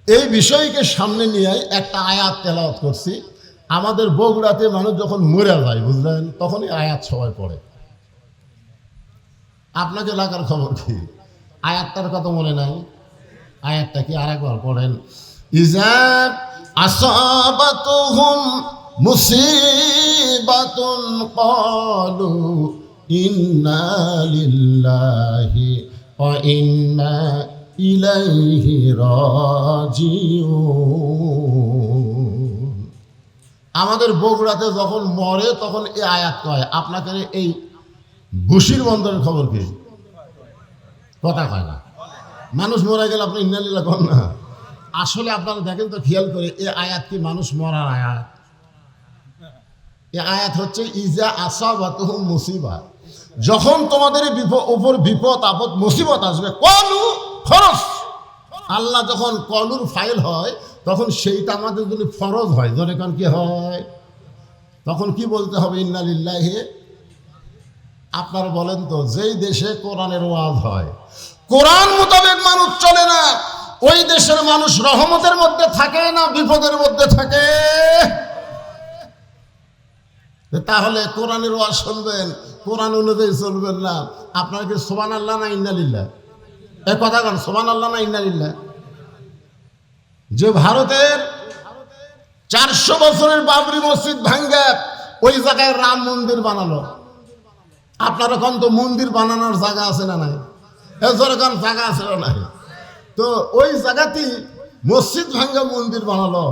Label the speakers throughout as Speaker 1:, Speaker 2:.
Speaker 1: এই বিষয়কে সামনে নিয়ে একটা আয়াত তেলাওয়াত করছি। আমাদের বগুড়াতে মানুষ যখন মরে যায় বুঝলেন, তখনই আয়াত সবাই পড়ে। আপনাকে এলাকার খবর কি? আয়াতটার কথা মনে নাই? আয়াতটা কি আরেকবার পড়েন। ইজা আসাবাতুহুম মুসিবাতুন ক্বালু ইন্না লিল্লাহি ওয়া ইন্না ইলাইহি রাজিউন। আমাদের বগুড়াতে যখন মরে তখন এই আয়াত কয়। আপনাকে এই বসির বন্দরের খবর কি? কথা কয় না। মানুষ মরে গেলে আপনি ইন্না লিল্লাহ কন না। আসলে আপনারা দেখেন তো, খেয়াল করে, এই আয়াত কি মানুষ মরার আয়াত? এই আয়াত হচ্ছে ইজা আসাবাতুহুম মুসিবা, যখন তোমাদের উপর বিপদ আপদ মুসিবত আসবে, কলু খরচ। আল্লাহ যখন কলুর ফাইল হয় তখন সেইটা আমাদের জন্য ফরজ হয়। যখন কি হয় তখন কি বলতে হবে? ইন্না লিল্লাহি। আপনারা বলেন তো, যেই দেশে কোরআনের ওয়াজ হয়, কোরআন মোতাবেক মানুষ চলে না, ওই দেশের মানুষ রহমতের মধ্যে থাকে না বিপদের মধ্যে থাকে? তাহলে কোরআনের ওয়াজ শুনবেন, কোরআন অনুযায়ী চলবেন না, আপনার কি সুবহানাল্লাহ না ইন্না লিল্লাহ? এই কথা বলেন, সুবহানাল্লাহ না ইন্না লিল্লাহ? যে ভারতের 400 বছরের বাবরি মসজিদ ভাঙ্গা ওই জায়গায় রাম মন্দির বানালো, আপনারা কোন তো মন্দির বানানোর জায়গা আছে না নাই? এজরকান জায়গা আছে না নাই? তো ওই জায়গাতেই মসজিদ ভাঙ্গা মন্দির বানালো।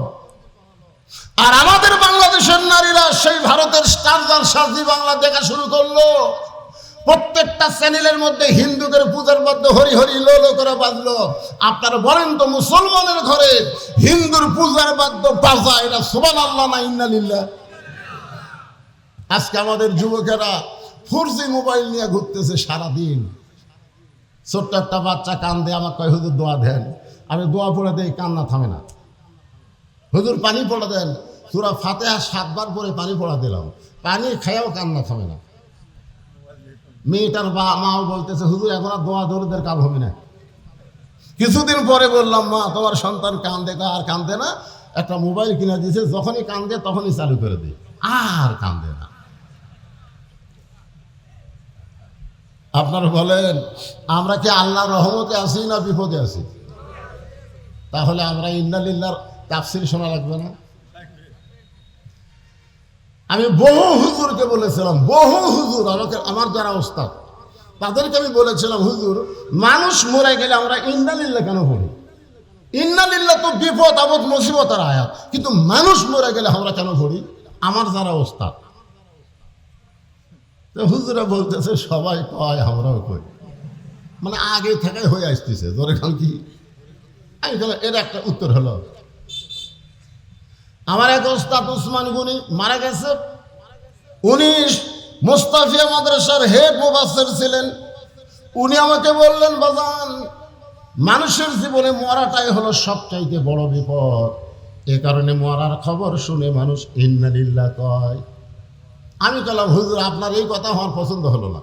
Speaker 1: আর আমাদের বাংলাদেশের নারীরা সেই ভারতের স্টার জলসাজি বাংলা দেখা শুরু করলো। প্রত্যেকটা চ্যানেলের মধ্যে হিন্দুদের পূজার মধ্যে হরি হরি লো লো করে বাজলো। আপনারা বলেন তো, মুসলমানের ঘরে হিন্দুর পূজার বাদ্য বাজা, এটা সুবহানাল্লাহ না ইন্না লিল্লাহ? আজকে আমাদের যুবকেরা 4G মোবাইল নিয়ে ঘুরতেছে সারাদিন। ছোট্ট একটা বাচ্চা কান্দে, আমার কয় হুজুর দোয়া দেন। আমি দোয়া পড়ে দেই, কান্না থামে না। হুজুর পানি পড়া দেন, সূরা ফাতিহা 7 বার পরে পানি পড়া দিলাম, পানি খাইয়াও কান্না থামে না। মেয়েটার মাও বলতেছে, হুজুর এখন আর দোয়া দরুদের কাজ হবে না। কিছুদিন পরে বললাম, মা তোমার সন্তান কান্দে, আর কান্দে না, একটা মোবাইল কিনে দিয়েছে, যখনই কান্দে তখনই চালু করে দিই, আর কান্দে না। আপনারা বলেন, আমরা কি আল্লাহর রহমতে আছি না বিপদে আছি? তাহলে আমরা ইন্না লিল্লাহর তাফসীর শোনা লাগবে না? আমি বহু হুজুরকে বলেছিলাম, বহু হুজুর আমার যারা ওস্তাদ, তাদেরকে আমি বলেছিলাম, হুজুর মানুষ মরে গেলে আমরা ইন্না লিল্লাহ কেন পড়ি? ইন্না লিল্লাহ তো বিপদ আপদ মুসিবতের আয়াত, কিন্তু মানুষ মরে গেলে আমরা কেন পড়ি? আমার যারা ওস্তাদ, হুজুরা বলতেছে সবাই কয়, আমরাও কই, মানে আগে থেকে হয়ে আসতেছে। ধরে খান কি আমি এর একটা উত্তর হলো, আমার এক ওস্তাদ উসমান গনি মারা গেছে। উনি মুস্তাফিয়া মাদ্রাসার হেড মুফাসসির ছিলেন। উনি আমাকে বললেন, বাজান, মানুষের জীবনে মরাটাই হলো সবচাইতে বড় বিপদ। এ কারণে মরার খবর শুনে মানুষ ইন্না লিল্লাহ কয়। আমি বললাম, হুজুর আপনার এই কথা আমার পছন্দ হলো না।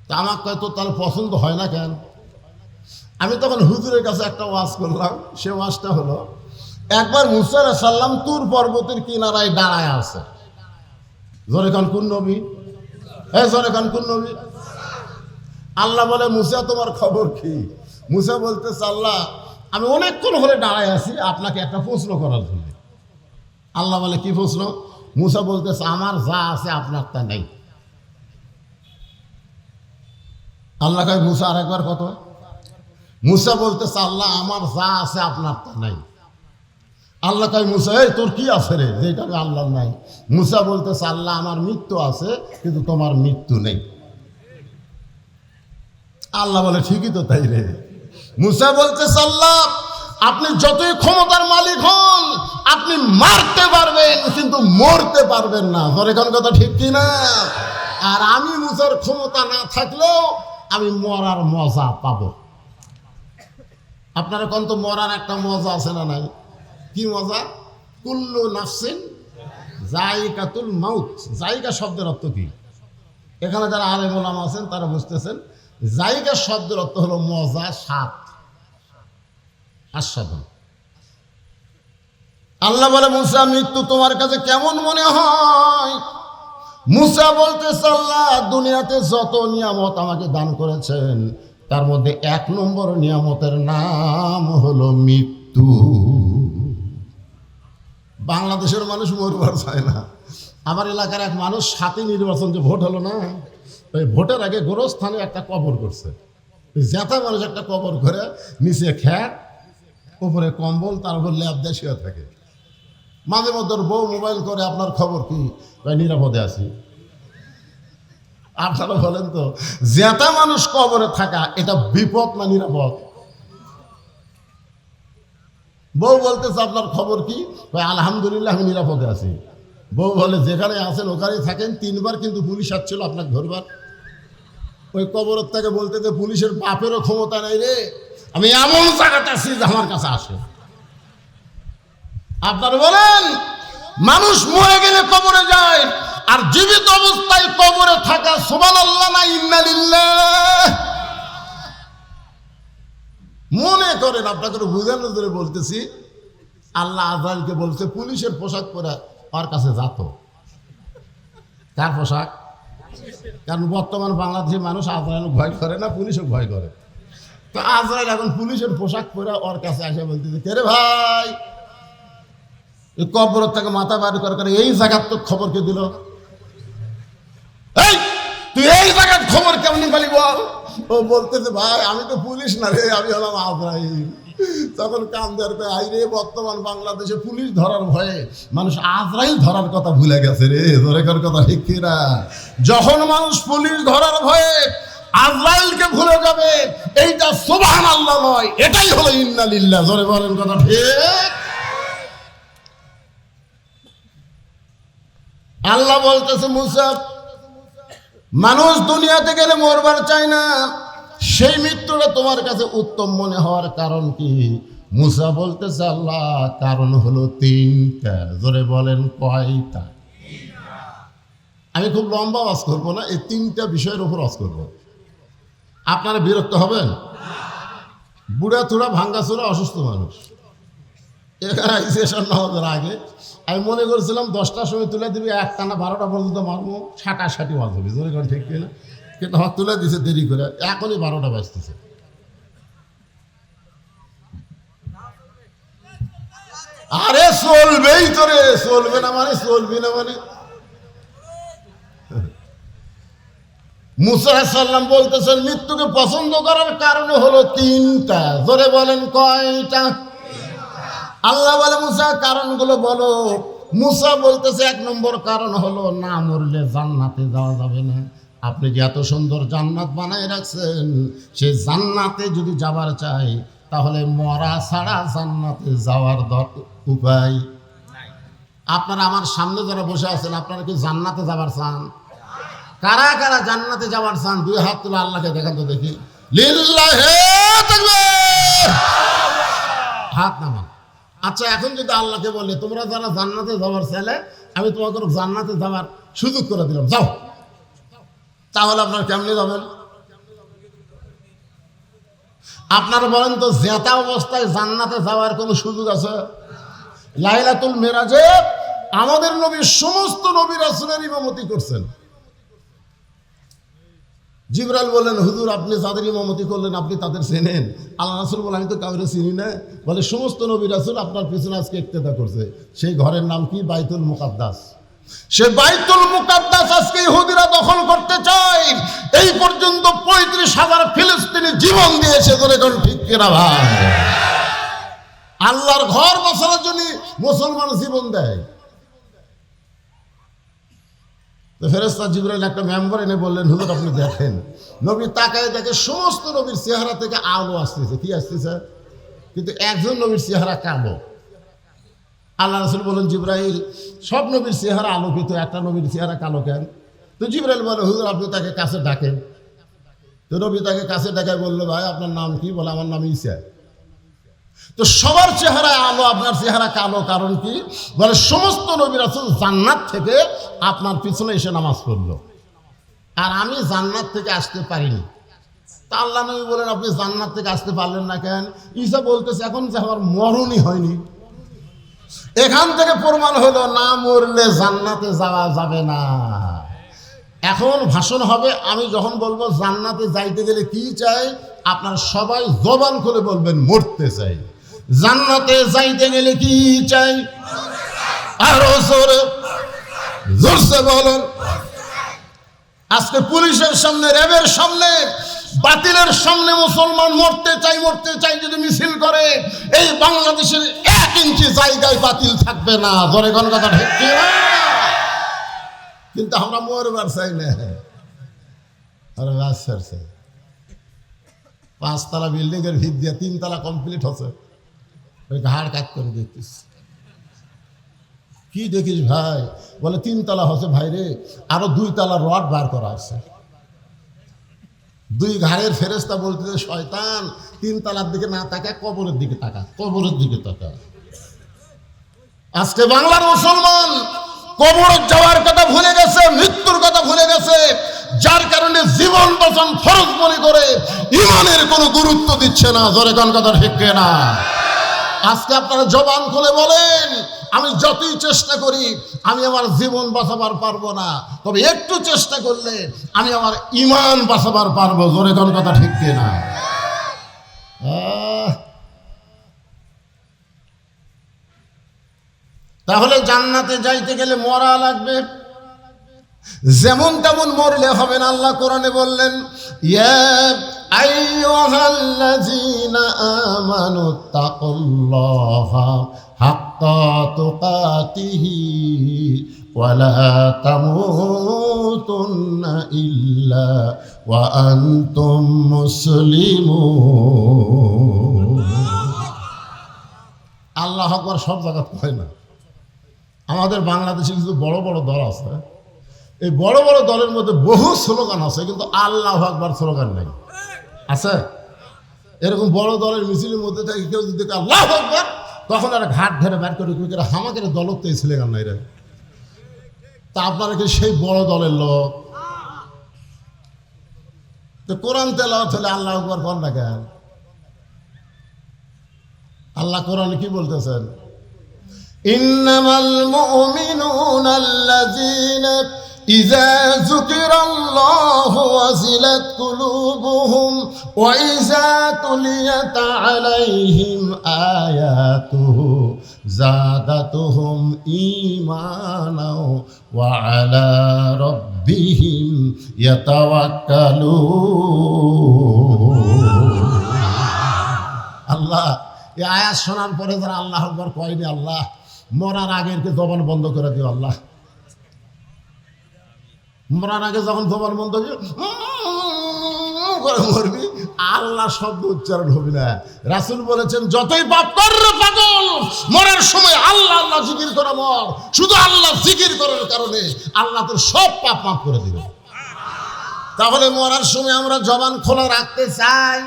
Speaker 1: তা আমার কয়, তো তাহলে পছন্দ হয় না কেন? আমি তখন হুজুরের কাছে একটা ওয়াজ করলাম। সে ওয়াজটা হলো, একবার মুসা আলাইহিস সালাম তুর পর্বতের কিনারায় দাঁড়ায় আছে। জোরে কান কোন নবী? জোরে কান কোন নবী? আল্লাহ বলে, মুসা তোমার খবর কি? মুসা বলতেছে, আল্লাহ আমি অনেকক্ষণ হলে দাঁড়ায় আছি আপনাকে একটা প্রশ্ন করার জন্য। আল্লাহ বলে, কি প্রশ্ন? মুসা বলতেছে, আমার যা আছে আপনার তা নেই। আল্লাহ কয়, মুসা আরেকবার কত? মুসা বলতেছে, আল্লাহ আমার যা আছে আপনার তা নাই। আল্লাহ কয়, মুসা এই তোর কি আছে রে যেটা আল্লাহ নাই? মুসা বলতেছে, আল্লাহ আমার মৃত্যু আছে কিন্তু তোমার মৃত্যু নেই। আল্লাহ বলে, ঠিকই তো তাই রে। মুসা বলতেছে, আল্লাহ আপনি যতই ক্ষমতার মালিক হন, আপনি মারতে পারবেন কিন্তু মরতে পারবেন না। ধরে কোন কথা ঠিক কিনা? আর আমি মুসার ক্ষমতা না থাকলেও আমি মরার মজা পাবো। আপনারা কোন তো মরার একটা মজা আছে না নাই? কি মজা? কুল্লু নাফসিন যায়িকাতুল মাউত। যায়িকা শব্দের অর্থ কি? এখানে যারা আলেম ওলামা আছেন তারা বুঝতেছেন, জায়গা শব্দের অর্থ হলো মজা, স্বাদ। আস্বাদন। আল্লাহ বলে, মুসা মৃত্যু তোমার কাছে কেমন মনে হয়? মুসা বলতেছে, আল্লাহ দুনিয়াতে যত নিয়ামত আমাকে দান করেছেন তার মধ্যে 1 নম্বর নিয়ামতের নাম হলো মৃত্যু। বাংলাদেশের মানুষ মরবার চায় না। আমার এলাকার এক মানুষ 7 নির্বাচন যে ভোট হলো না, ওই ভোটের আগে গোরস্থানে একটা কবর করছে। জ্যাঠা মানুষ একটা কবর করে নিচে খ্যাট, উপরে কম্বল, তার উপর ল্যাব দিয়ে শুয়ে থাকে। মাঝে মধ্যে বউ মোবাইল করে, আপনার খবর কি? নিরাপদে আছি। আপনারা বলেন তো, জ্যাঠা মানুষ কবরে থাকা এটা বিপদ না নিরাপদ? বউ বলতেছে, আপনার খবর কি? আলহামদুলিল্লাহ আমি নিরাপদে আছি। বউ বলে, যেখানে আছেন ওখানেই থাকেন, 3 বার কিন্তু পুলিশ আসছিল আপনাকে ধরবার। ওই কবরের থেকে বলতে যে পুলিশের বাপেরও ক্ষমতা নাই রে, আমি এমন জায়গাতে আছি যে আমার কাছে আসে। আপনারা বলেন, মানুষ মরে গেলে কবরে যায়, আর জীবিত অবস্থায় কবরে থাকা সুবহানাল্লাহ না ইন্না লিল্লাহ। মনে করেন, আপনাকে বুঝানোর জন্য বলতেছি, আল্লাহ আজরাইলকে বলছে পুলিশের পোশাক পরে ওর কাছে যাত। কার পোশাক? কারণ বর্তমান বাংলাদেশের মানুষ আজরাইল ভয় করে না, পুলিশও ভয় করে। তো আজরাইল এখন পুলিশের পোশাক পরে ওর কাছে আসে বলতেছে, কে রে ভাই, এই কবরের থেকে মাথা বাড়ি করে এই জায়গার তো খবর কে দিল? এই তুই এই জায়গার খবর কেমনি বলি বল? ও বলতেছে, ভাই আমি তো পুলিশ না রে, আমি হলাম আজরাইল। তখন কান্দার আইরে, বর্তমান বাংলাদেশে পুলিশ ধরার ভয়ে মানুষ আজরাইল ধরার কথা ভুলে গেছে রে। জোরেকার কথা ঠিক কিনা? যখন মানুষ পুলিশ ধরার ভয়ে আজরাইলকে ভুলে যাবে, এইটা সুবহানাল্লাহ নয়, এটাই হলো ইন্না লিল্লাহ। জোরে বলেন কথা ঠিক? আল্লাহ বলতেছে, মুসা মানুষ দুনিয়াতে গেলে মরবার চায় না, সেই মৃত্যুটা তোমার কাছে উত্তম মনে হওয়ার কারণ কি? মুসা বলতেছে, আল্লাহ কারণ হলো 3টা। জোরে বলেন কয়টা? আমি খুব লম্বা ওয়াজ করবো না, এই 3টা বিষয়ের উপর ওয়াজ করবো। আপনারা বিরক্ত হবেন? বুড়া থুড়া ভাঙ্গাচোরা অসুস্থ মানুষ এখানে সেশন নামাজের আগে আমি মনে করেছিলাম 10টার সময় তুলে দিবি, 1টা না 12টা পর্যন্ত মারবো, 60 ওয়াজ হবে। জোরে ঠিক কিনা? কিন্তু আমার তুলে দিছে দেরি করে, এখনই 12টা বাজতেছে। আরে চলবেই তো রে, চলবে না মানে চলবি না মানে? মুসা আলাইহিস সালাম বলতেছেন, মৃত্যুকে পছন্দ করার কারণ হলো 3টা। জোরে বলেন কয়টা? আল্লাহ বলে, মুসা কারণগুলো বলো। মুসা বলতেছে, 1 নম্বর কারণ হলো না মরলে জান্নাতে যাওয়া যাবে না। আপনি যে এত সুন্দর জান্নাত বানায় রাখছেন, সে জান্নাতে যদি যাবার চাই তাহলে মরা ছাড়া জান্নাতে যাওয়ার উপায়। আপনারা আমার সামনে যারা বসে আছেন, আপনারা কি জান্নাতে যাবার চান? কারা কারা জান্নাতে যাবার চান? 2 হাত তুলে আল্লাহকে দেখান তো দেখি। লিল্লাহি তাকবীর। হাত নামান। আচ্ছা, এখন যদি আল্লাহকে বলে, তোমরা যারা জান্নাতে যাবার চাইলে আমি তোমাকে জান্নাতে যাওয়ার সুযোগ করে দিলাম, যাও, তাহলে আপনারা কেমনে যাবেন? আপনারা বলেন তো, জেতা অবস্থায় জান্নাতে যাওয়ার কোনো সুযোগ আছে? লাইলাতুল মেরাজে আমাদের নবী সমস্ত নবী রাসূলের ইমামতি করছেন। জিবরাইল বললেন, হুজুর আপনি যাদের ইমামতি করলেন আপনি তাদের চেনেন? আল্লাহ রাসূল বলেন, আমি তো কাউরে চিনি না। বলে, সমস্ত নবী রাসূল আপনার পিছনে আজকে ইক্তেদা করছে। সেই ঘরের নাম কি? বাইতুল মুকাদ্দাস। সে বাইতুল মুকাদ্দাস আজকে ইহুদিরা দখল করতে চায়। এই পর্যন্ত 35,000 ফিলিস্তিনি জীবন দিয়েছে। ধরে কোন ঠিক কিনা ভাই? আল্লাহর ঘর বাঁচানোর জন্য মুসলমান জীবন দেয়। তো ফেরেশতা জিবরাইল একটা মেম্বার এনে বললেন, হুজুর আপনি দেখেন। নবী তাকায় দেখে সমস্ত নবীর চেহারা থেকে আলো আসতেছে। কি আসতেছে? কিন্তু একজন নবীর চেহারা কালো। আল্লাহ রাসূল বলেন, জিবরাইল সব নবীর চেহারা আলোকিত, একটা নবীর চেহারা কালো কেন? তো জিবরাইল বলে, হুজুর আপনি তাকে কাছে ডাকেন। তো নবী তাকে কাছে ডাকায় বললো, ভাই আপনার নাম কি? বলে, আমার নাম ঈসা। তো সবার চেহারা আলো, আপনার চেহারা কালো, কারণ কি? বলে, সমস্ত নবী রাসূল জান্নাত থেকে আপনার পিছনে এসে নামাজ পড়লো, আর আমি জান্নাত থেকে আসতে পারিনি। তা আল্লাহ নবী বলেন আপনি জান্নাত থেকে আসতে পারলেন না কেন? ঈসা বলতেছে এখন যে আমার মরণই হয়নি। এখান থেকে প্রমাণ হলো না মরলে জান্নাতে যাওয়া যাবে না। এখন ভাষণ হবে, আমি যখন বলবো জান্নাতে যাইতে গেলে কি চাই, আপনার সবাই জবান করে বলবেন মরতে চাই। জান্নাতে যাইতে গেলে কি চাই? আরো জোরে জোরসে বলেন। আজকে পুলিশের সামনে, র্যাবের সামনে, বাতিলের সামনে মুসলমান মরতে চাই যদি মিছিল করে, এই বাংলাদেশের 1 ইঞ্চি জায়গায় বাতিল থাকবে না। জোরে কোন কথা ঠিক না? কিন্তু আমরা মরবার চাই না। আরে বাচ্চার চাই 5 তলা বিল্ডিং এর ভিত দিয়ে 3 তলা কমপ্লিট হচ্ছে, ওই ঘাড় কাজ করে দেখতিস। কি দেখিস ভাই? বলে 3 তলা হচ্ছে ভাই রে, আরো 2 তলা রড বার করা আছে। 2 ঘাড়ের ফেরেশতা বলতেছে শয়তান 3 তলার দিকে না তাকা, কবরের দিকে তাকা, কবরের দিকে তাকা। আজকে বাংলার মুসলমান কবরে যাওয়ার কথা ভুলে গেছে, মৃত্যুর কথা ভুলে গেছে, যার কারণে জীবন বাঁচান ফরজ মনে করে ইমানের কোনো গুরুত্ব দিচ্ছে না। জোরে কোন কথা ঠিক না? আজকে আপনারা জবান খুলে বলেন আমি যতই চেষ্টা করি আমি আমার জীবন বাঁচাবার পারবো না, তবে একটু চেষ্টা করলে আমি আমার ঈমান বাঁচাবার পারবো। জোরে কোন কথা ঠিক না? তাহলে জান্নাতে যাইতে গেলে মরা লাগবে, যেমন তেমন মরলে হবে না। আল্লাহ কোরআনে বললেন ইয়া আইয়ুহাল্লাযীনা আমানু তাকুল্লাহা হাক্কা তুকাতিহি ওয়া লা তামুতুন্না ইল্লা ওয়া আনতুম মুসলিমুন। আল্লাহু আকবার সব জায়গা হয় না। আমাদের বাংলাদেশে কিছু বড় বড় দল আছে, এই বড় বড় দলের মধ্যে বহু স্লোগান আছে, কিন্তু আল্লাহু আকবার স্লোগান নেই। আছে এরকম বড় দলের মিছিলের মধ্যে থেকে কেউ যদি আল্লাহু আকবার, তখন আর ঘাট ধরে বের করে হামাকের দলত তো এই স্লোগান নাই রে। তা আপনারা কি সেই বড় দলের লোক? তো কোরআন তেলাওয়াত হলে আল্লাহু আকবার কর না কেন? আল্লাহ কোরআনে কি বলতেছেন? ইন্নামাল মুমিনুনা আল্লাযীনা ইযা যুকিরাল্লাহু ওয়াজিলাত কুলুবুহুম ওয়া ইযা তুলিয়াত আলাইহিম আয়াতুহু যাদাতুহুম ঈমানাও ওয়া আলা রাব্বিহিম ইয়াতাওয়াক্কালুন। আল্লাহ এই আয়াত শোনার পরে যারা আল্লাহু আকবার কয়নি, আল্লাহ মরার আগের কে জবান বন্ধ করে দিও। আল্লাহ মরার আগে যখন জবান বন্ধ করে মরবি, আল্লাহ শব্দ উচ্চারণ হবে না। রাসূল বলেছেন যতই পাপ কর পাগল, মরার সময় আল্লাহ আল্লাহ জিকির করে মর। শুধু আল্লাহ জিকির করার কারণে আল্লাহ তোর সব পাপ মাফ করে দিবে। তাহলে মরার সময় আমরা জবান খোলা রাখতে চাই,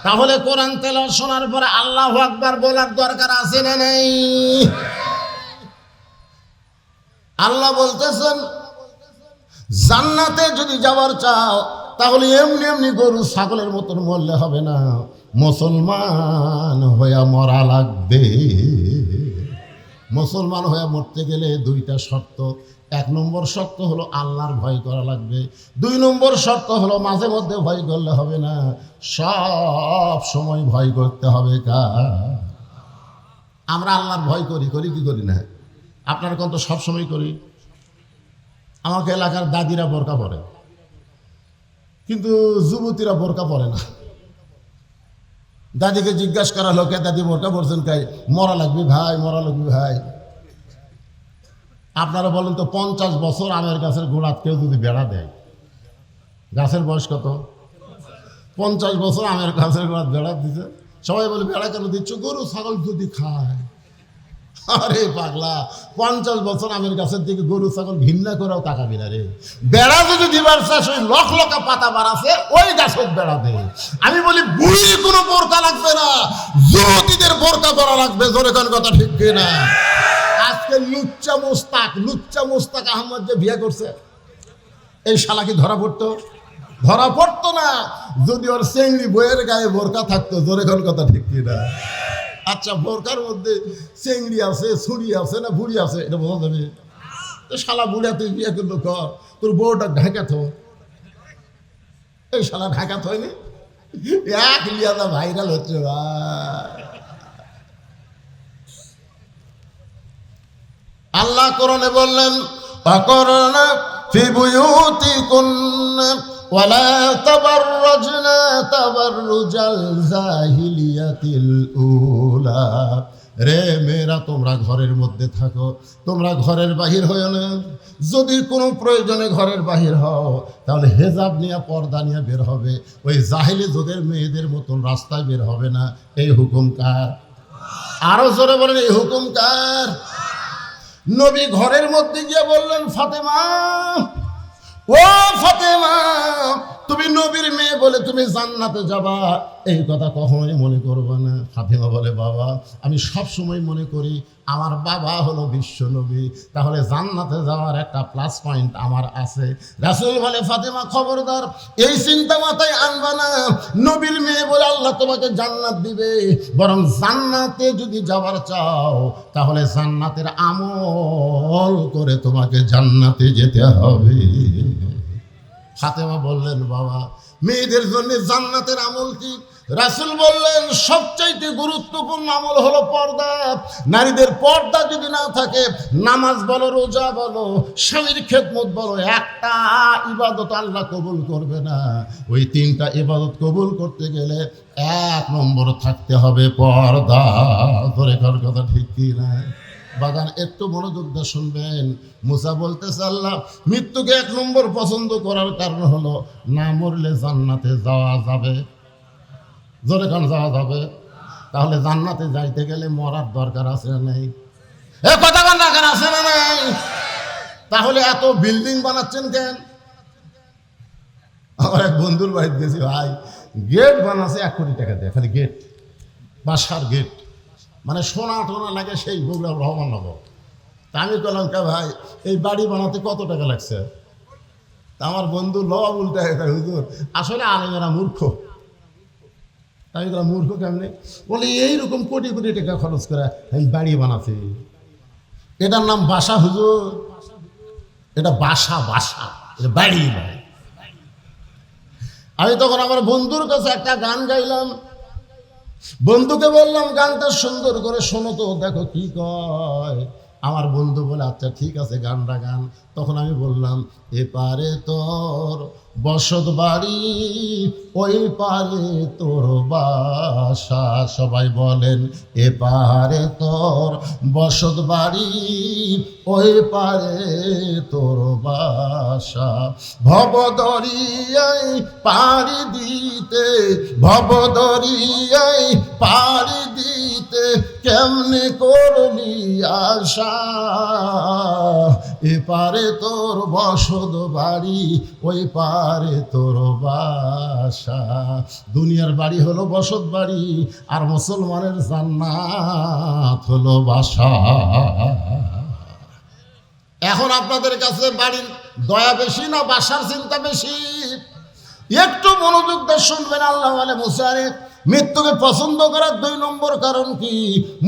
Speaker 1: তাহলে কোরআন তেলাওয়াত শোনার পরে আল্লাহু আকবার বলার দরকার আছে না নেই? আল্লাহ বলতেছেন জান্নাতে যদি যাওয়ার চাও তাহলে এমনি এমনি গরু ছাগলের মতন মরলে হবে না, মুসলমান হয়ে মরা লাগবে। মুসলমান হয়ে মরতে গেলে 2টা শর্ত। 1 নম্বর শর্ত হলো আল্লাহর ভয় করা লাগবে। 2 নম্বর শর্ত হলো মাঝে মধ্যে ভয় করলে হবে না, সব সময় ভয় করতে হবে। আমরা আল্লাহর ভয় করি কি করি না? আপনার কোন তো সব সময় করি। আমাকে এলাকার দাদিরা বোরকা পরে, কিন্তু যুবতীরা বোরকা পরে না। দাদিকে জিজ্ঞাসা করা লোকে দাদি বোরকা পরছেন কাই? মরা লাগবে ভাই, মরা লাগবে ভাই। আপনারা বলেন তো 50 বছর আমের গাছের গোড়াত কেউ যদি বেড়া দেয়, গাছের বয়স কত? 50 বছর আমের গাছের গোড়াত বেড়া দিতে, সবাই বলে বেড়া কেন দিচ্ছ? গরু ছাগল যদি খায়। আরে পাগলা, 50 বছর আমের গাছের দিকে গরু ছাগল ঘৃণা করেও তাকাবি না রে। বেড়া যদি দিবার চাষ ওই লকা পাতা বাড়াছে ওই গাছের বেড়া দে। আমি বলি বুড়ি কোনো বোরকা লাগবে না, যুবতীদের বোরকা পরা লাগবে। জোরে কোন কথা ঠিক না? আজকে লুচ্চা মুস্তাক আহমদ যে বিয়ে করছে, এই শালা কি ধরা পড়তো? ধরা পড়তো না। যদি ওর চেংড়ি বইয়ের গায়ে বোরকা থাকতো, জোরে কোন কথা ঠিক কিনা? আচ্ছা, বোরকার মধ্যে চেংড়ি আছে, ছুরি আছে না বুড়ি আছে, এটা বোঝা যাবে? তো শালা বুড়া তুই বিয়ে করলো কর, তোর বউটা ঢাকা থো। এই শালা ঢাকা থয়নি, এক লিয়াদা ভাইরাল হচ্ছে ভাই। আল্লাহ কোরআনে বললেন, অকরনা ফি বুয়ুতিকুন্না ওয়ালা তাবাররাজনা তাবাররুজাল জাহিলিয়াতিল উলা। রে মেয়েরা, তোমরা ঘরের মধ্যে থাকো, তোমরা ঘরের বাহির হইও না। যদি কোনো প্রয়োজনে ঘরের বাহির হও, তাহলে হেজাব নিয়ে, পর্দা নিয়ে বের হবে। ওই জাহিলি যুগের মেয়েদের মতন রাস্তায় বের হবে না। এই হুকুম কার? আরো জোরে বলেন, এই হুকুম কার? নবী ঘরের মধ্যে গিয়ে বললেন, ফাতেমা, ও ফাতেমা, তুমি নবীর মেয়ে বলে তুমি জান্নাতে যাবা, এই কথা কখনোই মনে করবে না। ফাতেমা বলে, বাবা, আমি সব সময় মনে করি আমার বাবা হলো বিশ্ব নবী, তাহলে জান্নাতে যাওয়ার একটা প্লাস পয়েন্ট আমার আছে। রাসূল বলে, ফাতেমা খবরদার, এই চিন্তা মাথায় আনবা না। নবীর মেয়ে বলে আল্লাহ তোমাকে জান্নাত দিবে, বরং জান্নাতে যদি যাওয়ার চাও, তাহলে জান্নাতের আমল করে তোমাকে জান্নাতে যেতে হবে। ফাতেমা বললেন, বাবা, মেয়েদের জন্য জান্নাতের আমল কি? রাসূল বললেন, সবচাইতে গুরুত্বপূর্ণ আমল হলো পর্দা। নারীদের পর্দা যদি না থাকে, নামাজ বলো, রোজা বলো, স্বামীর খেদমত বলো, একটা ইবাদত আল্লাহ কবুল করবে না। ওই তিনটা ইবাদত কবুল করতে গেলে 1 নম্বর থাকতে হবে পর্দা। ধরে কার কথা ঠিক কি না? বাগান একটু মনোযোগ দিয়ে শুনবেন। মুসা বলতেছে, আল্লাহ মৃত্যুকে 1 নম্বর পছন্দ করার কারণ হলো, না মরলে জান্নাতে যাওয়া যাবে। জোরে কান যাওয়া যাবে। তাহলে জান্নাতে যাইতে গেলে মরার দরকার আছে না নেই? এ কথা কান দরকার আছে না নাই? তাহলে এত বিল্ডিং বানাচ্ছেন কেন? আমার এক বন্ধুর বাড়িতে গেছি, ভাই, গেট বানাচ্ছে 1 কোটি টাকা দিয়ে, খালি গেট, বাসার গেট, মানে সোনা টোনা লাগে সেই বগুড়া রহমাননগর। তা আমি বললাম, কে ভাই, এই বাড়ি বানাতে কত টাকা লাগছে? তা আমার বন্ধু লওয়া উল্টা, হুজুর আসলে আলেমেরা মূর্খ। আমি বললাম, মূর্খ কেমনি? বলে, এইরকম কোটি কোটি টাকা খরচ করে আমি বাড়ি বানাচ্ছি, এটার নাম বাসা হুজুর, এটা বাসা, বাসা, এটা বাড়ি নয়। আমি তখন আমার বন্ধুর কাছে একটা গান গাইলাম, বন্ধুকে বললাম, গানটা সুন্দর করে শোনো তো, দেখো কি কয়। আমার বন্ধু বলে, আচ্ছা ঠিক আছে, গানটা গান। তখন আমি বললাম, এপারে তোর বসত বাড়ি, ওই পারে তোর বাসা। সবাই বলেন, এপারে তোর বসত বাড়ি, ওই পারে তোর বাসা। ভবদরিয়ায় পাড়ি দিতে, ভবদরিয়ায় পাড়ি দিতে, কেমনে করলি আশা। এপারে তোর বসত বাড়ি, ওই পারে তোর বাসা। দুনিয়ার বাড়ি হলো বসত বাড়ি, আর মুসলমানের জান্নাত হলো বাসা। এখন আপনাদের কাছে বাড়ির দয়া বেশি না বাসার চিন্তা বেশি? একটু মনোযোগ দিয়ে শুনবেন। আল্লাহ বলে, মুসা রে, মৃত্যুকে পছন্দ করার 2 নম্বর কারণ কি?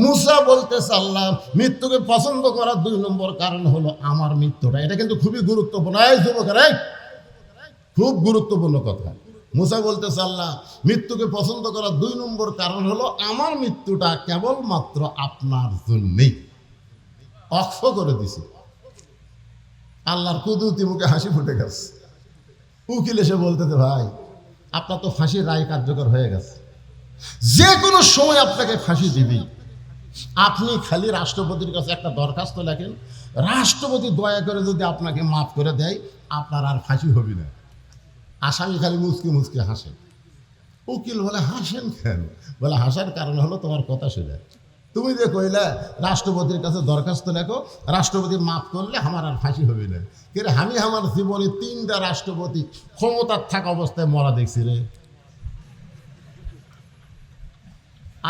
Speaker 1: মুসা বলতেছে, আল্লাহ মৃত্যুকে পছন্দ করার 2 নম্বর কারণ হলো আমার মৃত্যুটা। এটা কিন্তু খুবই গুরুত্বপূর্ণ। এই যুবকেরা, খুব গুরুত্বপূর্ণ কথা। মুসা বলতেছে, আল্লাহ মৃত্যুকে পছন্দ করার 2 নম্বর কারণ হলো আমার মৃত্যুটা কেবলমাত্র আপনার জন্যেই। অক্ষ করে দিছি। আল্লাহর কুদরতি মুখে হাসি ফুটে গেছে। উকিল এসে বলতেছে, ভাই আপনার তো ফাঁসির রায় কার্যকর হয়ে গেছে, যে কোনো সময় আপনাকে ফাঁসি দিবি। আপনি খালি রাষ্ট্রপতির কাছে একটা দরখাস্ত লেখেন, রাষ্ট্রপতি দয়া করে যদি আপনাকে মাফ করে দেয়, আপনার আর ফাঁসি হবে না। আসামি খালি মুচকে মুচকে হাসে। উকিল বলে, হাসেন কেন? বলে, হাসার কারণ হলো তোমার কথা শুনে। তুমি যে কইলে রাষ্ট্রপতির কাছে দরখাস্ত লেখো, রাষ্ট্রপতি মাফ করলে আমার আর ফাঁসি হবে না। কিন্তু আমি আমার জীবনে 3টা রাষ্ট্রপতি ক্ষমতার থাকা অবস্থায় মরা দেখছি রে।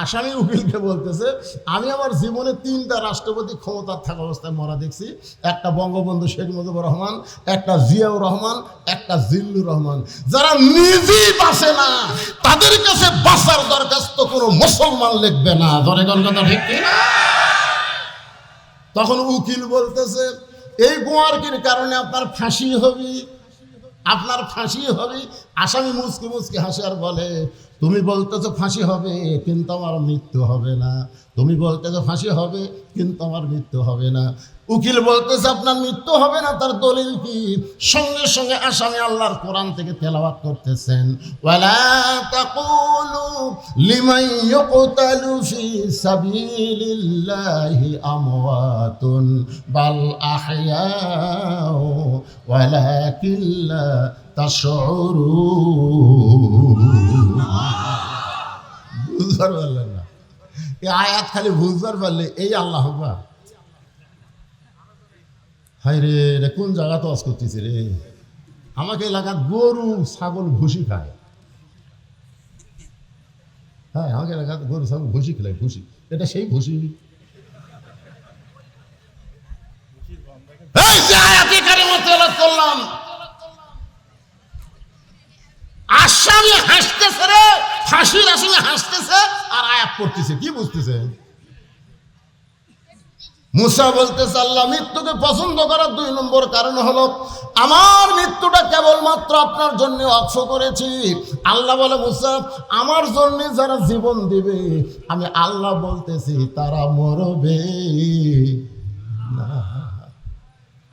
Speaker 1: আসামি উকিলকে বলতেছে, আমি আমার জীবনে 3টা রাষ্ট্রপতি ক্ষমতার থাকা অবস্থায় মরা দেখছি। একটা বঙ্গবন্ধু শেখ মুজিবুর রহমান, একটা জিয়াউর রহমান, একটা জিল্লুর রহমান। যারা নিজেই বাঁচে না তাদের কাছে বাঁচার দরখাস্ত কোনো মুসলমান লিখবে না। ধরে কোন কথা ঠিক না? তখন উকিল বলতেছে, এই গোয়ারকির কারণে আপনার ফাঁসি হবে, আপনার ফাঁসি হবে। আসামি মুচকি মুচকি হাসে আর বলে, তুমি বলতেছো ফাঁসি হবে কিন্তু আমার মৃত্যু হবে না, তুমি বলতেছো ফাঁসি হবে কিন্তু আমার মৃত্যু হবে না। উকিল বলতেছে, আপনার মৃত্যু হবে না, তার দলিল কি? সঙ্গে সঙ্গে আসামি আল্লাহর কোরআন থেকে তেলাওয়াত করতেছেন, ওয়ালা তাকুলু লিমান ইউকতালু ফি সাবিলিল্লাহি আমওয়াতুন বাল আহইয়াউ ওয়ালাকিন লা তাশউরুন। বুঝবার পারলেন না? এই আয়াত খালি বুঝবার পারলে এই আল্লাহ হবা। হাই রে, রে কোন জায়গা তো আজ করতেছি রে। আমাকে এলাকার গরু ছাগল ভুসি খায়। হ্যাঁ, আমাকে এলাকার গরু ছাগল ভুসি খেলায়, ভুসি। এটা সেই ভুসি। করলাম, আসামি হাসতেছে রে, ফাঁসির আসামি হাসতেছে আর আয়াত পড়তেছে। কি বুঝতেছে? মুসা বলতেছে, আল্লাহ মৃত্যুকে পছন্দ করার 2 নম্বর কারণ হলো আমার মৃত্যুটা কেবলমাত্র আপনার জন্য ওয়াকফ করেছি। আল্লাহ বলে, মুসা আমার জন্য যারা জীবন দিবে আমি আল্লাহ বলতেছি তারা মরবে না।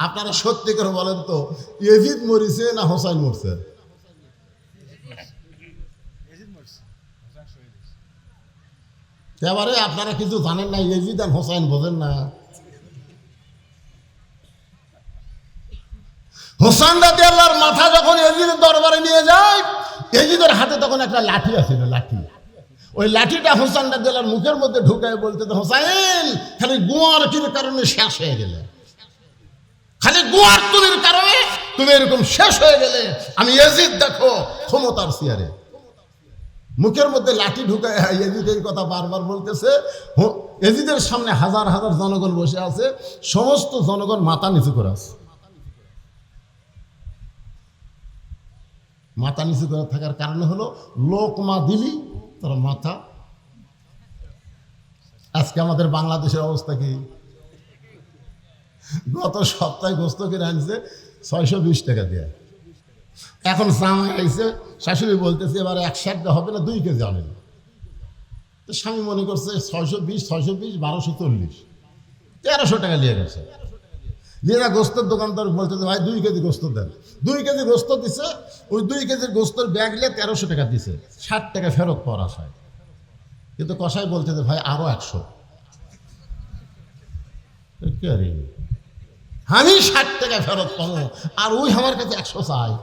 Speaker 1: আপনারা সত্যি করে বলেন তো, ইয়াজিদ মরিছে না হোসাইন মরছে? এবারে আপনারা কিছু জানেন না, ইয়াজিদ আর হোসাইন বোঝেন না। হোসেন রাদিয়াল্লাহর মাথা যখন ইয়াজিদের দরবারে নিয়ে যায়, ইয়াজিদের হাতে তখন একটা লাঠি আছিল, লাঠি। ওই লাঠিটা হোসেন রাদিয়াল্লাহর মুখের মধ্যে ঢুকায় বলতে, হোসেন খালি গোয়ারকির কারণে শেষ হয়ে গেলে, খালি গোয়ার তুমির কারণে তুমি এরকম শেষ হয়ে গেলে। আমি ইয়াজিদ দেখো ক্ষমতার চেয়ারে, মুখের মধ্যে লাঠি ঢুকায় ইয়াজিদ এই কথা বারবার বলতেছে। ইয়াজিদের সামনে হাজার হাজার জনগণ বসে আছে, সমস্ত জনগণ মাথা নিচু করে আছে। মাথা নিচু করে থাকার কারণে হলো লোকমা দিলি তোর মাথা। আজকে আমাদের বাংলাদেশের অবস্থা কি? গত সপ্তাহে গোস্ত কিনে আনছে 620 টাকা দিয়ে। এখন জামাই আইছে, শাশুড়ি বলতেছে এবারে 100 হবে না, 2 কেজি আনেন। তো স্বামী মনে করছে 620 1240, 1300 টাকা নিয়ে গেছে। নিয়ে গোস্তের দোকানদার বলতেছে, ভাই 2 কেজি গোস্ত দেন। 2 কেজি গোস্ত দিছে। ওই 2 কেজির গোস্তের ব্যাগ নিয়ে 1300 টাকা দিছে, 60 টাকা ফেরত পাওয়ার আশায়। কিন্তু কসাই বলতেছে, ভাই আরো 100। আমি 60 টাকা ফেরত পাবো আর ওই আমার কাছে 100 চাই।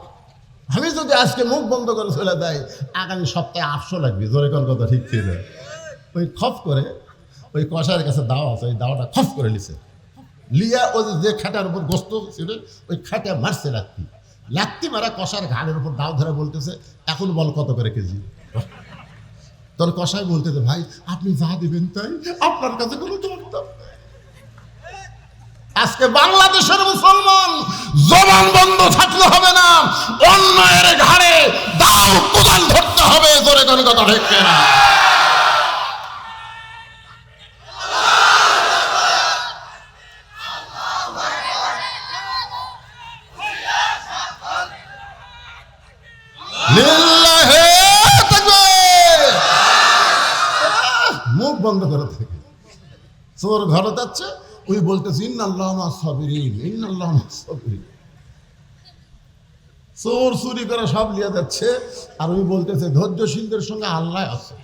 Speaker 1: আমি যদি আজকে মুখ বন্ধ করে চলে দেয়, আগামী সপ্তাহে 800 লাগবে। জোরে কোন কথা ঠিক ছিল? ওই খপ করে ওই কষার কাছে দাও আছে, ওই দাওয়াটা খপ করে নিছে, লিয়া ওই যে খাটার উপর গোস্ত ছিল ওই খাটা মারছে লাত্তি। লাত্তি মারা কষার ঘাড়ের উপর দাও ধরে বলতেছে, এখন বল কত করে কেজি? তোর কষাই বলতেছে, ভাই আপনি যা দিবেন তাই, আপনার কাছে কোনো জবাব। আজকে বাংলাদেশের মুসলমান জবান বন্ধ থাকলে হবে না, অন্যায়ের ঘাড়ে দাও কোদাল ধরতে হবে। জোরে কোন কথা ঠিক না? মুখ বন্ধ করে থাকে। চোর ঘরে যাচ্ছে, ওই বলতেছে ইন্নাল্লাহ মা'আস সাবিরিন, ইন্নাল্লাহ মা'আস সাবিরিন। চোর চুরি করে সব লিয়ে যাচ্ছে, আর ওই বলতেছে ধৈর্যশীলদের সঙ্গে আল্লাহ আছে।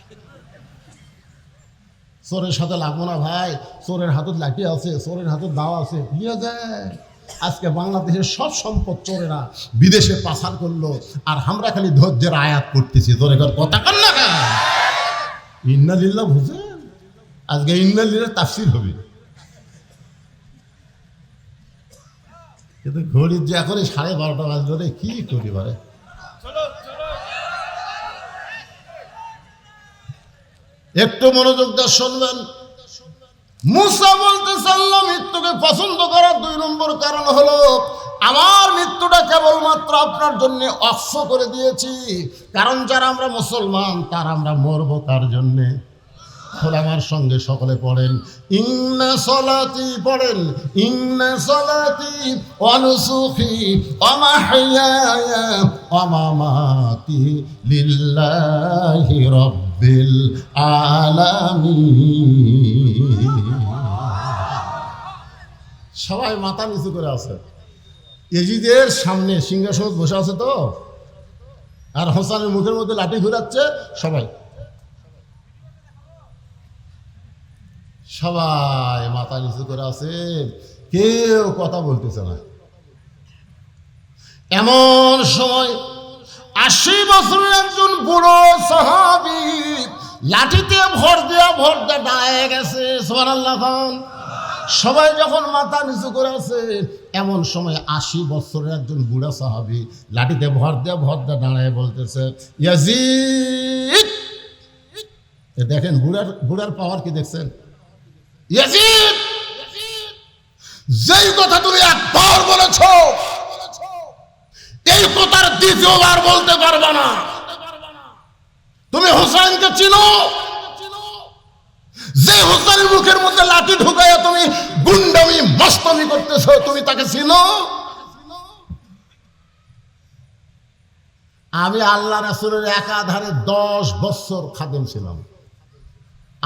Speaker 1: চোরের সাথে লাগবো না ভাই, চোরের হাতত লাঠি আছে, চোরের হাতত দাও আছে, লিয়ে যায়। আজকে বাংলাদেশের সব সম্পদ চোরেরা বিদেশে পাচার করলো, আর আমরা খালি ধৈর্যের আয়াত করতেছি। জোরে কথা কর না কেন? ইন্না লিল্লাহ বুঝেন? আজকে ইন্না লিল্লাহ তাফসীর হবে। কিন্তু ঘড়ির যে এখন 12:30 বাজলো রে, কি করি বারে? একটু মনোযোগ দিয়ে শুনবেন। মুসা বলতেছে আল্লাহ মৃত্যুকে পছন্দ করার 2 নম্বর কারণ হলো আমার মৃত্যুটা কেবলমাত্র আপনার জন্য অক্ষ করে দিয়েছি, কারণ যারা আমরা মুসলমান তারা আমরা মরবো তার জন্যে। আমার সঙ্গে সকলে পড়েন ইন্না সলাতি, পড়েন ইন্না সলাতি ওয়া নুসুকি ওয়া মাহইয়ায়া ওয়া মামাতি লিল্লাহি রাব্বিল আলামিন। সবাই মাথা নিচু করে আছে। এজিদের সামনে সিংহাসন বসে আছে তো, আর হোসেনের মুখের মধ্যে লাঠি ঘুরাচ্ছে সবাই। সবাই মাথা নিচু করে আছে, কেউ কথা বলতেছে না। এমন সময় 80 বছরের একজন বুড়ো সাহাবী লাঠিতে ভর দিয়া দাঁড়ায় গেছে। সুবহানাল্লাহ। সবাই যখন মাথা নিচু করে আছে, এমন সময় 80 বছরের একজন বুড়া সাহাবী লাঠিতে ভর দিয়া দাঁড়ায় বলতেছে ইয়াজিদ। দেখেন বুড়ার পাওয়ার কি দেখছেন? ইয়াজিদ, যেই কথা তুমি একবার বলেছ এই কথার দ্বিতীয়বার বলতে পারবে না। তুমি হোসেনকে চিনো? যে হোসেনের মুখের মধ্যে লাঠি ঢুকাইয়া তুমি গুন্ডামি মস্তামি করতেছ, তুমি তাকে চিনো? আমি আল্লাহ রাসূলের একাধারে 10 বছর খাদেম ছিলাম।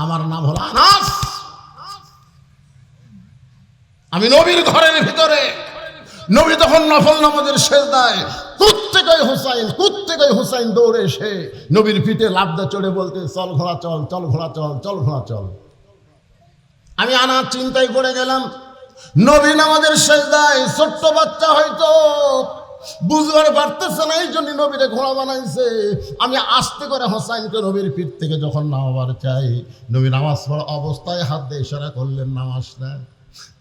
Speaker 1: আমার নাম হলো আনাস। আমি নবীর ঘরের ভিতরে, নবী তখন নফল নামাজের সেজদায়, কুত্তেকই হুসাইন দৌড়ে এসে নবীর পিঠে লাফদা চড়ে বলতে চল ঘোড়া চল, চল ঘোড়া চল, চল ঘোড়া চল। আমি আনার চিন্তায় পড়ে গেলাম। নবী নামাজের সেজদায় ছোট্ট বাচ্চা হয়তো বুঝবার পারতেছে না, এই জন্য নবীরে ঘোড়া বানাইছে। আমি আস্তে করে হোসাইনকে নবীর পিঠ থেকে যখন নামাবার চাই, নবী নামাজ পড়া অবস্থায় হাত দিয়ে ইশারা করলেন নামাজ না।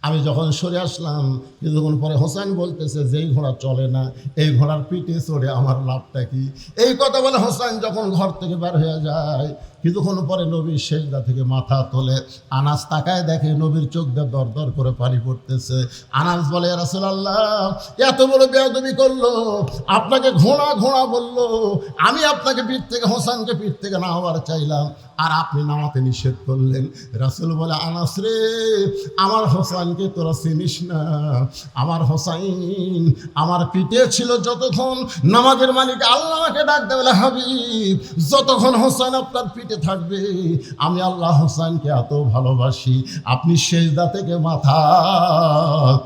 Speaker 1: আমি যখন সরে আসলাম, কিছুক্ষণ পরে হোসেন বলতেছে যেই ঘোড়া চলে না এই ঘোড়ার পিঠে চড়ে আমার লাভটা কি? এই কথা বলে হোসেন যখন ঘর থেকে বের হয়ে যায়, কিছুক্ষণ পরে নবীর সেজদা থেকে মাথা তোলে। আনাস তাকায় দেখে নবীর চোখ দিয়ে দর দর করে পানি পড়তেছে। আনাস বলে ইয়া রাসূলুল্লাহ, এত বড় বেয়াদবি করলো, আপনাকে ঘোড়া ঘোড়া বললো, আমি আপনাকে পিঠ থেকে হোসেনকে পিঠ থেকে নামাবার চাইলাম, আর আপনি নামাতে নিষেধ করলেন। রাসূল বলে আনাস রে, আমার হোসেনকে তোরা চিনিস না। আমার হোসাইন আমার পিঠে ছিল যতক্ষণ, নামাজের মালিক আল্লাহকে ডাক দেবে হাবিব, যতক্ষণ হোসেন আপনার পিঠে থাকবে আমি আল্লাহ হোসেনকে এত ভালোবাসি, আপনি সেজদা থেকে মাথা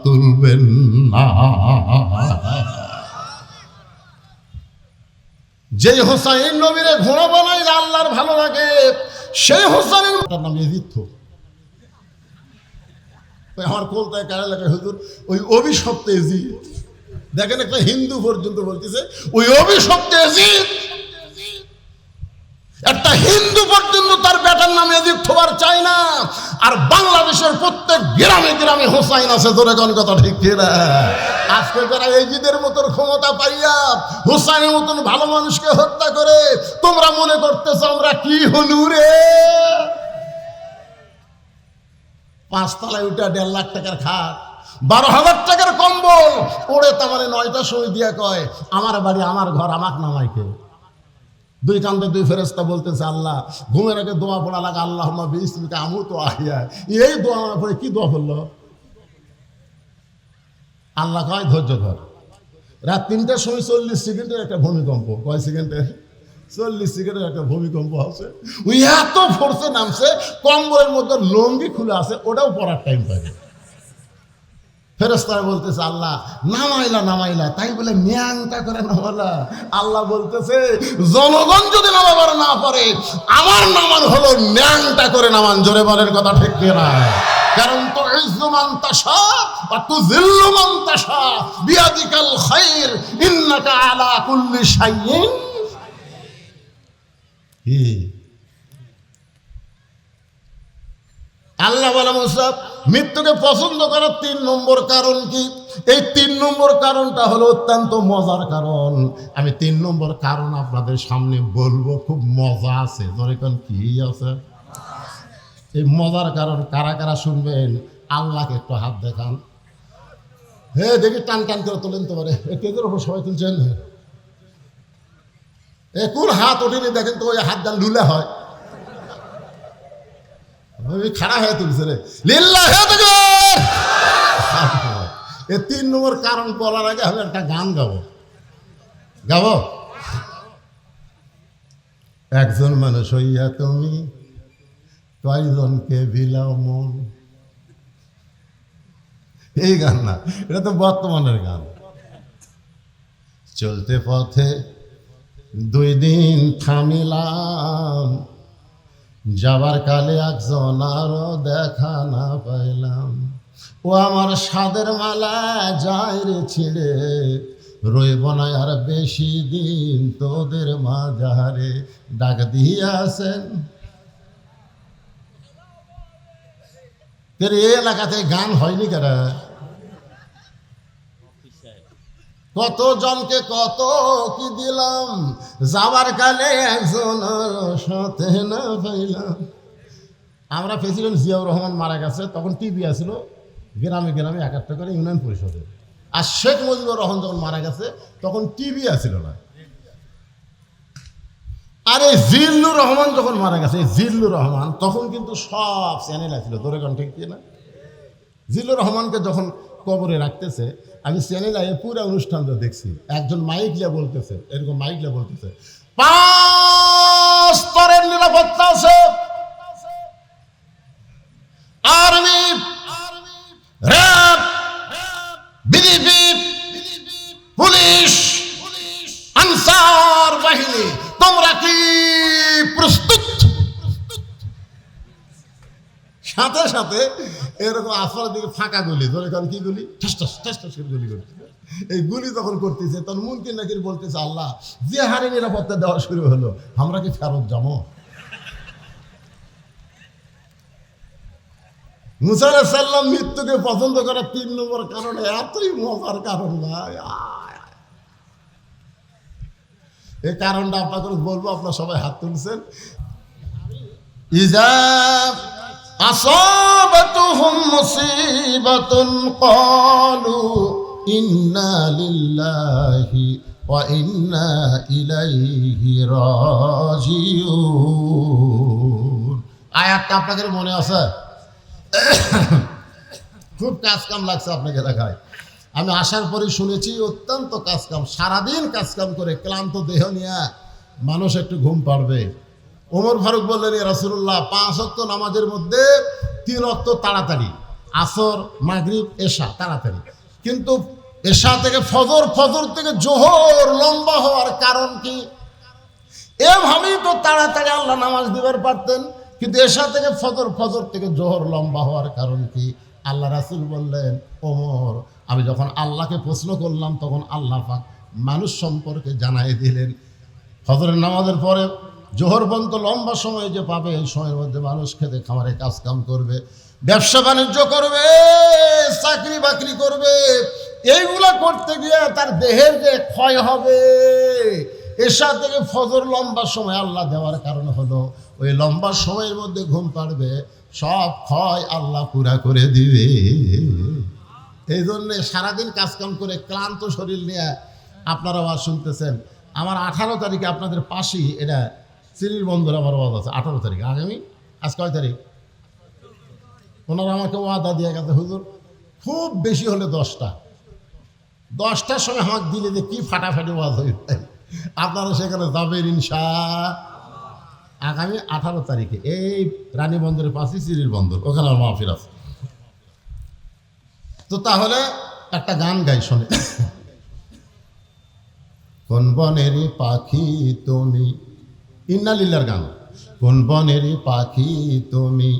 Speaker 1: তুলবেন না। যে হোসাইন নবীরে ঘোড়া বানাইলে আল্লাহর ভালো লাগে, সেই হোসাইনের নাম ইয়াজিদ। আমার কলকাতায় কারা লাগে হুজুর, ওই অভিশপ্ত ইয়াজিদ। দেখেন একটা হিন্দু পর্যন্ত বলতেছে ওই অভিশপ্ত ইয়াজিদ। একটা হিন্দু পর্যন্ত তার বেটার নামে ইয়াজিদ হবার চায় না। আর বাংলাদেশের প্রত্যেক গ্রামে গ্রামে হোসাইন আছে। ধরে কোন কথা ঠিক কিনা? আজকে যারা ইয়াজিদের মতন ক্ষমতা পাইয়া হোসাইনের মতন ভালো মানুষকে হত্যা করে, তোমরা মনে করতেছো আমরা কি হলু রে? 5 তলায় উঠা 1.5 লাখ টাকার খাট, 12,000 টাকার কম্বল ওরে, তার মানে 9টা সময় দিয়া কয় আমার বাড়ি আমার ঘর, আমাক নামাইকে। 2 কান্দে 2 ফেরেশতা বলতেছে আল্লাহ ঘুমের আগে দোয়া পড়া লাগে, আল্লাহুম্মা বিইসমিকা আমুতু আহিয়া। এই দোয়া না পড়ে কি দোয়া পড়লো? আল্লাহ কয় ধৈর্য ধর। রাত 3টার সময় 40 সেকেন্ডের একটা ভূমিকম্প। কয় সেকেন্ডের? 40 সেকেন্ডের একটা ভূমিকম্প আছে। ওই এত ফোর্সে নামছে, কম্বলের মধ্যে লঙ্গি খুলে আছে, ওটাও পড়ার টাইম পাবে। ফেরেশতারা বলতেছে আল্লাহ নামাইলা, তাই বলে ন্যাংটা করে নামালা। আল্লাহ বলতেছে জনগণ যদি নামাবার না পারে, আমার নামান হলো ন্যাংটা করে নামান। জোরে বলেন কথা ঠিক কিনা? কারণ তো ইজ্জু মান তাশা ওয়া তুযিল্লু মান তাশা বিয়াদিকাল খায়র ইন্নাকা আলা কুল্লি শাইইন। আল্লাহ বলে মুসা মৃত্যুকে পছন্দ করার 3 নম্বর কারণ কি? এই 3 নম্বর কারণটা হলো অত্যন্ত মজার কারণ। আমি 3 নম্বর কারণ আপনাদের সামনে বলবো, খুব মজা আছে। ধরে কোন কি আছে? এই মজার কারণ কারা কারা শুনবেন আল্লাহকে একটু হাত দেখান। হ্যাঁ দেখি টান টান করে তোলেন তো পারে কেদের ওপর সবাই তুলছেন। কোন হাত ওঠেনি দেখেন তো, ওই হাত ডান লুলে হয় খাড়া হয়ে তুলছে রে লিল্লাহি তাকবীর। এই 3 নম্বর কারণ বলার আগে আমি একটা গান গাবো। একজন মানুষ হইয়া তুমি কয়জনকে বিলাও মন। এই গান না, এটা তো বর্তমানের গান। চলতে পথে 2 দিন থামিলাম, যাবার কালে একজন আরো দেখা না পাইলাম। ও আমার সাদের মালা যায় রে ছিঁড়ে, রইব না আর বেশি দিন তোদের মাঝারে। ডাক দিয়াছেন এই এলাকাতে গান হয়নি কেনা? কত জনকে কত কি দিলাম, যাবার কালে একজন সাথে না পাইলাম। আমরা প্রেসিডেন্ট জিয়াউর রহমান মারা গেছে, তখন টিভি আসলো গ্রামে গ্রামে 1-1টা করে ইউনিয়ন পরিষদে। আর শেখ মুজিবুর রহমান যখন মারা গেছে তখন টিভি আসছিল না। আর এই জিল্লুর রহমান যখন মারা গেছে, জিল্লুর রহমান তখন কিন্তু সব চ্যানেল আসছিল। তোরে কোন ঠিক না? জিল্লুর রহমানকে যখন কবরে রাখতেছে, আমি চ্যানেল আগে পুরো অনুষ্ঠানটা দেখছি। একজন মাইক লিয়া বলতেছে, এরকম মাইক লিয়া বলতেছে 5 স্তরের নিরাপত্তা আছে, army, RAB, BGB, police, answer বাহিনী, তোমরা কি প্রস্তুত? সাথে সাথে এরকম আসরের দিকে ফাঁকা গুলি, ধরে কারণ কি গুলি, ঠাস ঠাস ঠাস ঠাস করে গুলি করতেছে। এই গুলি যখন করতেছে তখন মুনকির নাকির বলতেছে, আল্লাহ যে হারে নিরাপত্তা দেওয়া শুরু হলো, আমরা কি ফেরত যাবো? মুসা আলাইহিস সালাম মৃত্যুকে পছন্দ করার 3 নম্বর কারণ এতই মজার কারণ ভাই। এই কারণটা আপনাকে বলবো, আপনার সবাই হাত তুলছেন। ইজা আসাবাতুহুম মুসিবাতুন ক্বালু ইন্না লিল্লাহি ওয়া ইন্না ইলাইহি রাজিউন। আয়াতটা আপনাদের মনে আছে? খুব কাজ কাম লাগছে আপনাকে দেখায়। আমি আসার পরে শুনেছি অত্যন্ত কাজ কাম, সারাদিন কাজ কাম করে ক্লান্ত দেহ নিয়ে মানুষ একটু ঘুম পাড়বে। ওমর ফারুক বললেন, ইয়া রাসূলুল্লাহ 5 ওয়াক্ত নামাজের মধ্যে 3 ওয়াক্ত তাড়াতাড়ি, আসর, মাগরিব, এশা তাড়াতাড়ি, কিন্তু এশা থেকে ফজর, ফজর থেকে জোহর লম্বা হওয়ার কারণ কি? এভাবেই তো তাড়াতাড়ি আল্লাহ নামাজ দিবার পারতেন, কিন্তু এশা থেকে ফজর, ফজর থেকে জোহর লম্বা হওয়ার কারণ কি? আল্লাহ রাসূল বললেন, ওমর আমি যখন আল্লাহকে প্রশ্ন করলাম তখন আল্লাহ পাক মানুষ সম্পর্কে জানাই দিলেন, ফজরের নামাজের পরে জোহর পর্যন্ত লম্বা সময় যে পাবে, এই সময়ের মধ্যে মানুষ খেতে খামারে কাজ কাম করবে, ব্যবসা বাণিজ্য করবে, চাকরি বাকরি করবে। এইগুলা করতে গিয়ে তার দেহের যে ক্ষয় হবে, এশা থেকে ফজর লম্বা সময় আল্লাহ দেওয়ার কারণ হলো ওই লম্বা সময়ের মধ্যে ঘুম পাড়বে, সব ক্ষয় আল্লাহ পুরা করে দিবে। এই জন্যে সারাদিন কাজকাম করে ক্লান্ত শরীর নিয়ে আপনারা আওয়াজ শুনতেছেন। আমার 18 তারিখে আপনাদের পাশেই এটা সিরির বন্ধুর আমার আওয়াজ আছে। 18 তারিখে আগামী, আজ কয় তারিখ? ওনারা আমাকে ওয়াদা দিয়ে গেছে, হুজুর খুব বেশি হলে 10টার সময় আমাকে দিলে যে কি ফাটাফাটি ওয়াজ হয়ে, আপনারা সেখানে যাবেন ইনশাআল্লাহ। আগামী 18 তারিখে এই রানী বন্দরের পাশে সিরির বন্দর, ওখানে আমার মাহফিল আছে। তো তাহলে একটা গান গাই শোনে। কোন বনেরই পাখি তুমি, ইন্না লিল্লাহর গান। কোন বনেরই পাখি তুমি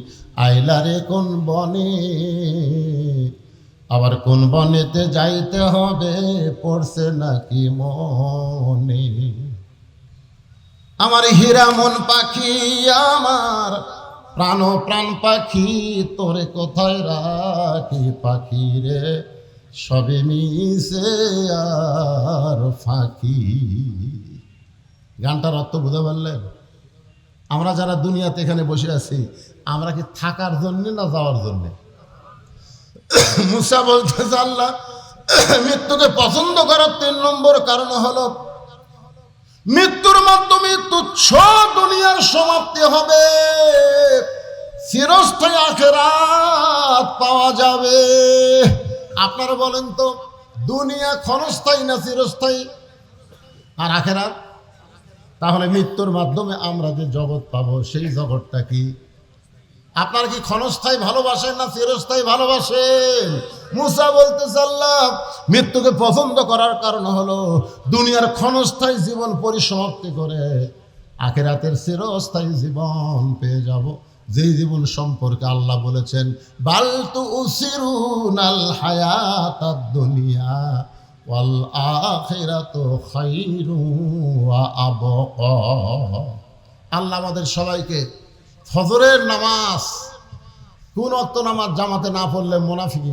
Speaker 1: আইলারে কোন বনে, আবার কোন বনেতে যাইতে হবে পড়ছে নাকি মনে। আমার হীরা মন পাখি, আমার প্রাণ প্রাণ পাখি, তোরে কোথায় রাখি পাখি রে, সবে মিশে আর ফাঁকি। গানটার অর্থ বুঝতে পারলেন? আমরা যারা দুনিয়াতে এখানে বসে আছি, আমরা কি থাকার জন্য না যাওয়ার জন্য? মুসা বলতেছে আল্লাহ মৃত্যুকে পছন্দ করার 3 নম্বর কারণ হলো মৃত্যুর মাধ্যমে তুচ্ছ দুনিয়ার সমাপ্তি হবে, চিরস্থায়ী আখিরাত পাওয়া যাবে। আপনারা বলেন তো, দুনিয়া ক্ষণস্থায়ী না চিরস্থায়ী? আর আখিরাত? তাহলে মৃত্যুর মাধ্যমে আমরা যে জগৎ পাবো সেই জগৎটা কি? আপনারা কি ক্ষণস্থায়ী ভালোবাসেন না চিরস্থায়ী ভালোবাসেন? মুসা বলতেছে আল্লাহ মৃত্যুকে পছন্দ করার কারণ হলো দুনিয়ার ক্ষণস্থায়ী জীবন পরিসমাপ্তি করে আখিরাতের চিরস্থায়ী জীবন পেয়ে যাব, যেই জীবন সম্পর্কে আল্লাহ বলেছেন বাল তুসিরুনাল হায়াতাদ দুনিয়া ওয়াল আখিরাতু খায়রু ওয়া আবকা। আল্লাহ আমাদের সবাইকে ফজরের নামাজ, কোন ওয়াক্ত নামাজ জামাতে না পড়লে মুনাফিকি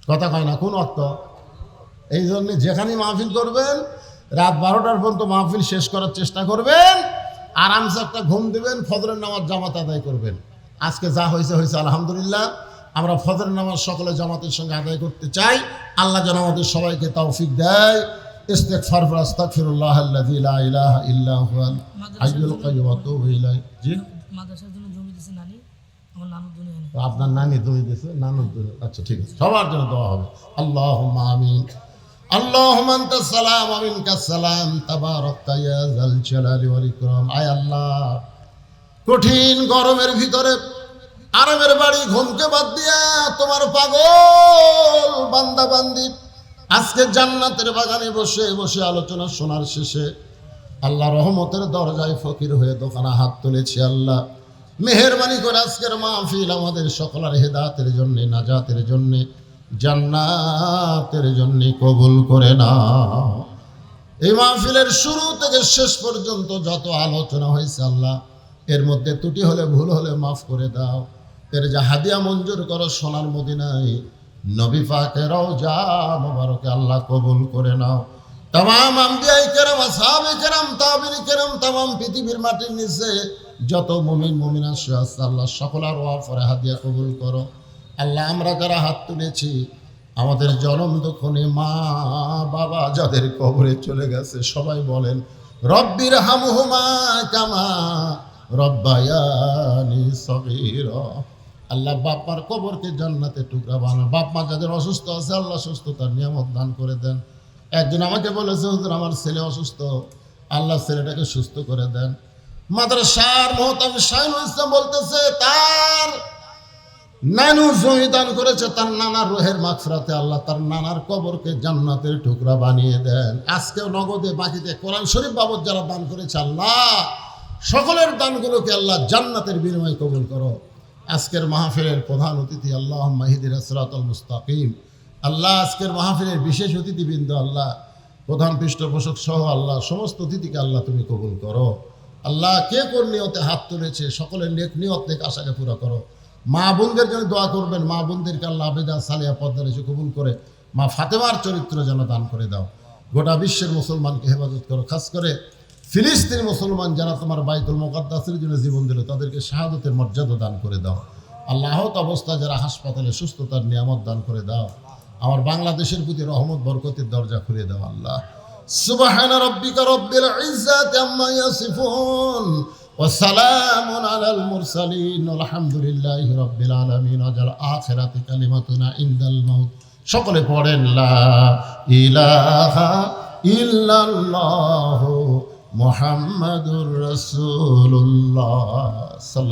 Speaker 1: কথা কয় না, কোন ওয়াক্ত? এই জন্য যেখানে মাহফিল করবেন রাত 12টার পর্যন্ত মাহফিল শেষ করার চেষ্টা করবেন, আরামসে একটা ঘুম দিবেন, ফজরের নামাজ জামাত আদায় করবেন। আজকে যা হয়েছে হয়েছে, আলহামদুলিল্লাহ। আমরা ফজরের নামাজ সকলে জামাতের সঙ্গে আদায় করতে চাই। আল্লাহ যেন আমাদের সবাইকে তৌফিক দেয়। ইস্তিগফার ফর আস্তাগফিরুল্লাহ আল্লাযী লা ইলাহা ইল্লা হুয়াল হাইয়ুল কাইয়্যুম ওয়া আতুবু ইলাইহি। জি,
Speaker 2: মাদ্রাসার জন্য জমি দিয়েছে নানি, আমার নানুর জন্য এনে।
Speaker 1: আপনার নানি জমি দিয়েছে, নানুর জন্য? আচ্ছা ঠিক আছে, সবার জন্য দোয়া হবে। আল্লাহুম্মা আমিন। আল্লাহুম্মা আনতাস সালাম ওয়া মিনকাস সালাম তাবারাকতা ইয়া যাল জালালি ওয়াল ইকরাম। আয় আল্লাহ, কঠিন গরমের ভিতরে আরামের বাড়ি ঘুমকে বাদ দিয়া তোমার পাগল বান্দা বান্দি আজকে জান্নাতের বাগানে বসে বসে আলোচনা শোনার শেষে আল্লাহ রহমতের দরজায় ফকির হয়ে দোকানে হাত তুলেছি। আল্লাহ মেহেরবানি করে আজকের মাহফিল আমাদের সকলের হেদায়েতের জন্য, নাজাতের জন্য, জান্নাতের জন্য কবুল করে নাও। এই মাহফিলের শুরু থেকে শেষ পর্যন্ত যত আলোচনা হয়েছে আল্লাহ, এর মধ্যে ত্রুটি হলে ভুল হলে মাফ করে দাও। এর যা হাদিয়া মঞ্জুর করো সোনার মদিনায় নবী পাকের রওজা মোবারকে আল্লাহ কবুল করে নাও। তামাম আম্বিয়ায়ে কেরাম, আসহাবে কেরাম, তাবিঈন কেরাম, তামাম পৃথিবীর মাটির নিচে যত মুমিন মুমিনাত আছে আল্লাহ সকলের ওয়াফরে হাদিয়া কবুল করো। আল্লাহ আমরা যারা হাত তুলেছি, আমাদের জনম দুঃখনে মা বাবা যাদের কবরে চলে গেছে, সবাই বলেন রব্বির হামহুমা কামা রব্বায়ানি সগীরা। আল্লাহ বাপ মার কবরকে জান্নাতে টুকরা বানান। বাপ মা যাদের অসুস্থ আছে আল্লাহ সুস্থতার নিয়ামত দান করে দেন। একজন আমাকে বলেছে হুজুর আমার ছেলে অসুস্থ, আল্লাহ ছেলেটাকে সুস্থ করে দেন। মাদ্রাসার মুহতামিম শাহিনুল ইসলাম বলতেছে তার নানু জমি দান করেছে, তার নানার রুহের মাগফিরাতে আল্লাহ তার নানার কবরকে জান্নাতের টুকরা বানিয়ে দেন। আজকেও নগদে বাকিতে কোরআন শরীফ বাবদ যারা দান করেছে আল্লাহ সকলের দানগুলোকে আল্লাহ জান্নাতের বিনিময়ে কবুল করো। আজকের মাহফিলের প্রধান অতিথি আল্লাহ মাহিদির সিরাতাল মুস্তাকিম, আল্লাহ আজকের মাহফিলের বিশেষ অতিথিবৃন্দ আল্লাহ প্রধান পৃষ্ঠপোষক সহ আল্লাহ সমস্ত অতিথিকে আল্লাহ তুমি কবুল করো। আল্লাহ কে কোন নিয়তে হাত তুলেছে সকলের নেক নিয়ত নেক আশাকে পুরো করো। মা বোনদের জন্য দোয়া করবেন, মা বোনদেরকে আল্লাহ আবেদা সালিয়া পদ্মা রেখে কবুল করে মা ফাতেমার চরিত্র যেন দান করে দাও। গোটা বিশ্বের মুসলমানকে হেফাজত করো। খাস করে ফিলিস্তিনি মুসলমান যারা তোমার বাইতুল মুকাদ্দাসের জন্য জীবন দিল তাদেরকে শাহাদতের মর্যাদা দান করে দাও। আল্লাহ অবস্থা যারা হাসপাতালে সুস্থতার নিয়ামত দান করে দাও। আমার বাংলাদেশের প্রতি রহমত বরকতের দরজা খুলে দাও। আল্লাহ সুবহান রাব্বিকা রাব্বিল ইজ্জাতি আম্মা ইয়াসিফুন ওয়া সালামুন আলাল মুরসালিন আলহামদুলিল্লাহি রাব্বিল আলামিন। আজাল আখিরাতি কালিমাতুনা ইনদাল মাউত। সকলে পড়েন লা ইলাহা ইল্লাল্লাহু মুহাম্মাদুর রাসূলুল্লাহ সাল্লাল্লাহু